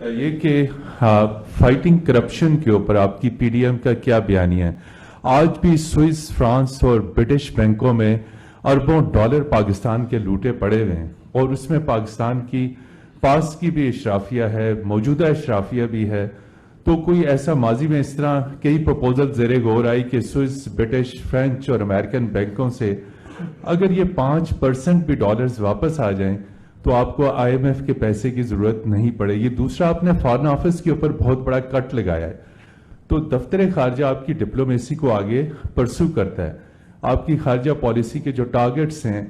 یہ کہ fighting corruption کے اوپر آپ کی پی ڈی ایم کا کیا بیانیہ ہے؟ آج بھی سوئس، فرانس اور برٹش بینکوں میں اربوں ڈالر پاکستان کے لوٹے پڑے ہوئے ہیں، اور اس میں پاکستان کی پاس کی بھی اشرافیہ ہے، موجودہ اشرافیہ بھی ہے. تو کوئی ایسا ماضی میں اس طرح کئی پروپوزل زیر غور آئی کہ سوئس، برٹش، فرینچ اور امریکن بینکوں سے اگر یہ 5% بھی ڈالرز واپس آ جائیں تو آپ کو آئی ایم ایف کے پیسے کی ضرورت نہیں پڑے گی. دوسرا، آپ نے فارن آفس کے اوپر بہت بڑا کٹ لگایا ہے. تو دفتر خارجہ آپ کی ڈپلومیسی کو آگے پرسو کرتا ہے، آپ کی خارجہ پالیسی کے جو ٹارگٹس ہیں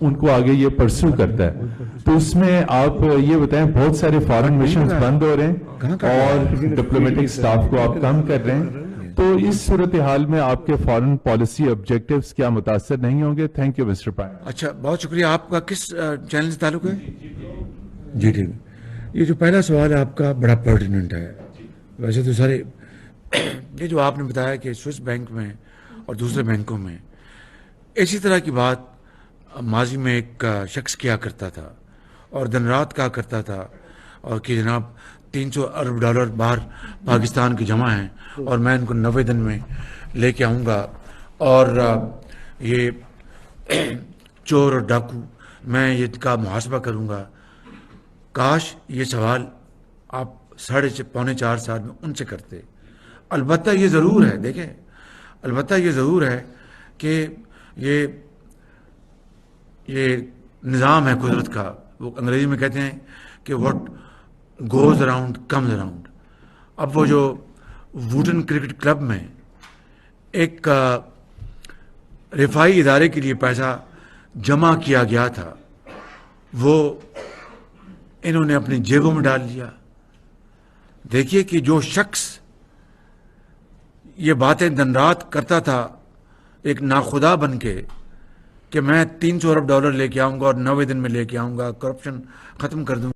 ان کو آگے یہ پرسو کرتا ہے. تو اس میں آپ یہ بتائیں، بہت سارے فارن مشنز بند ہو رہے ہیں اور ڈپلومیٹک سٹاف کو آپ کم کر رہے ہیں. تو اس صورتحال میں آپ کے فارن پالیسی آبجیکٹیوز کیا متاثر نہیں ہوں گے؟ Thank you mister prime. اچھا، بہت شکریہ. آپ کا کس چینل سے تعلق ہے؟ جی ٹھیک. یہ جو پہلا سوال ہے آپ کا بڑا پرٹیننٹ ہے. ویسے تو سارے یہ جو آپ نے بتایا کہ سوئس بینک میں اور دوسرے بینکوں میں اسی طرح کی بات ماضی میں ایک شخص کیا کرتا تھا اور دن رات کہا کرتا تھا، اور کہ جناب 300 ارب ڈالر باہر پاکستان کے جمع ہیں اور میں ان کو 90 دن میں لے کے آؤں گا، اور یہ چور اور ڈاکو میں یہ کا محاسبہ کروں گا. کاش یہ سوال آپ 3.5-4 سال میں ان سے کرتے. البتہ یہ ضرور ہے، دیکھیں، البتہ یہ ضرور ہے کہ یہ نظام ہے قدرت کا. وہ انگریزی میں کہتے ہیں کہ what goes around comes around. اب وہ جو ووٹن کرکٹ کلب میں ایک رفائی ادارے کے لیے پیسہ جمع کیا گیا تھا، وہ انہوں نے اپنی جیبوں میں ڈال لیا. دیکھیے کہ جو شخص یہ باتیں دن رات کرتا تھا ایک ناخدا بن کے کہ میں 300 ارب ڈالر لے کے آؤں گا اور 90 دن میں لے کے آؤں گا، کرپشن ختم کر دوں